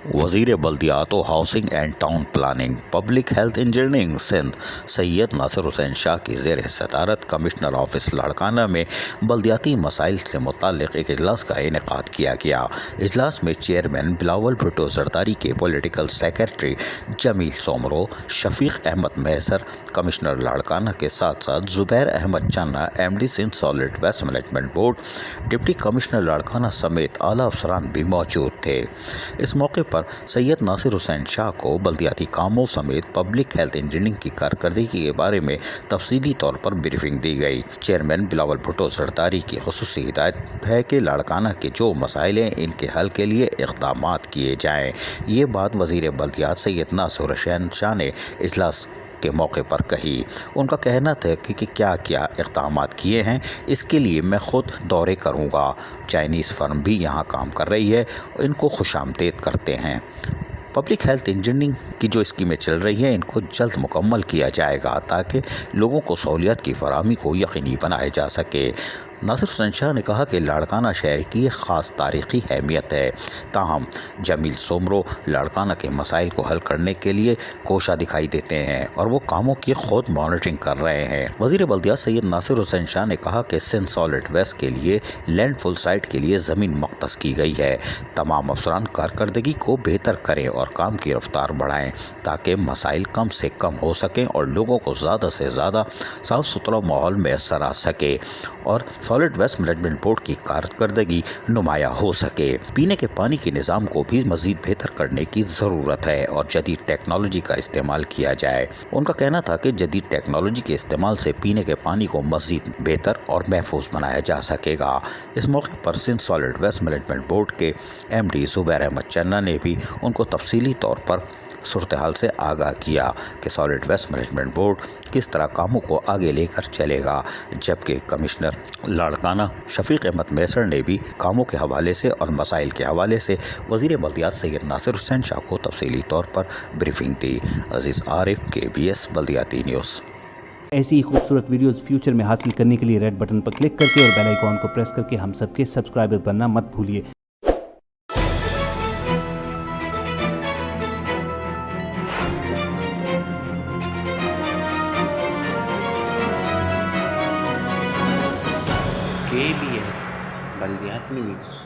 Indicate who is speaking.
Speaker 1: वज़ीर बल्दियात व housing and town planning public health engineering Sindh Syed Nasir Hussain Shah की ज़ेर सदारत कमिश्नर ऑफिस लाड़काना में बल्दियाती मसाइल से मुताल्लिक़ एक इजलास का इनेकाद किया गया। इजलास में चेयरमैन बिलावल भुट्टो जरदारी के political secretary Jamil Soomro, Shafiq Ahmed Maisar commissioner Larkana के साथ साथ Zubair Ahmed Channa MD Sindh solid waste management board, deputy commissioner Larkana समेत आला अफसरान भी मौजूद थे। इस मौके पर सैयद नासिर हुसैन शाह को बल्दियाती कामों समेत पब्लिक हेल्थ इंजीनियरिंग की कारकर्दगी के बारे में तफसीली तौर पर ब्रीफिंग दी गई। चेयरमैन बिलावल भुट्टो जरदारी की खुसूसी हिदायत है कि लाड़काना के जो मसाइल हैं इनके हल के लिए इक़दामात किए जाएँ। ये बात वज़ीर बल्दियात सैयद नासिर हुसैन शाह ने इजलास के मौके पर कही। उनका कहना था कि क्या क्या इक़दामात किए हैं, इसके लिए मैं ख़ुद दौरे करूँगा। चाइनीज़ फर्म भी यहाँ काम कर रही है, इनको खुशामदीद करते हैं। पब्लिक हेल्थ इंजीनियरिंग की जो स्कीमें चल रही हैं इनको जल्द मुकम्मल किया जाएगा ताकि लोगों को सहूलियत की फराहमी को यकीनी बनाया जा सके। नासिर हुसैन शाह ने कहा कि लाड़काना शहर की एक ख़ास तारीख़ी अहमियत है, ताहम जमील सोमरो लाड़काना के मसाइल को हल करने के लिए कोशा दिखाई देते हैं और वो कामों की खुद मॉनिटरिंग कर रहे हैं। वज़ीर बल्दियात सैयद नासिर हुसैन शाह ने कहा कि सिंध सॉलिड वेस्ट के लिए लैंडफुल साइट के लिए ज़मीन मख्तस की गई है। तमाम अफसरान कारकर्दगी को बेहतर करें और काम की रफ्तार बढ़ाएँ ताकि मसाइल कम से कम हो सकें और लोगों को ज़्यादा से ज़्यादा साफ़ सुथरा माहौल मैसर आ सके और सॉलिड वेस्ट मैनेजमेंट बोर्ड की कारकर्दगी नुमाया हो सके। पीने के पानी के निज़ाम को भी मज़ीद बेहतर करने की ज़रूरत है और जदीद टेक्नोलॉजी का इस्तेमाल किया जाए। उनका कहना था कि जदीद टेक्नोलॉजी के इस्तेमाल से पीने के पानी को मज़ीद बेहतर और महफूज बनाया जा सकेगा। इस मौके पर Sindh solid waste management board के MD जुबैर अहमद चन्ना ने भी उनको तफसीली तौर पर सूरत हाल से आगाह किया कि सॉलिड वेस्ट मैनेजमेंट बोर्ड किस तरह कामों को आगे लेकर चलेगा, जबकि कमिश्नर लाड़काना शफीक अहमद मैसर ने भी कामों के हवाले से और मसाइल के हवाले से वज़ीर बल्दियात सैयद नासिर हुसैन शाह को तफसीली तौर पर ब्रीफिंग दी। अजीज़ आरिफ, KBS बल्दियाती न्यूज़।
Speaker 2: ऐसी ही खूबसूरत वीडियोस फ्यूचर में हासिल करने के लिए रेड बटन पर क्लिक करके और बेल आइकॉन को प्रेस करके हम सबके सब्सक्राइबर बनना मत भूलिए।
Speaker 3: KBS बल्दियाती न्यूज़।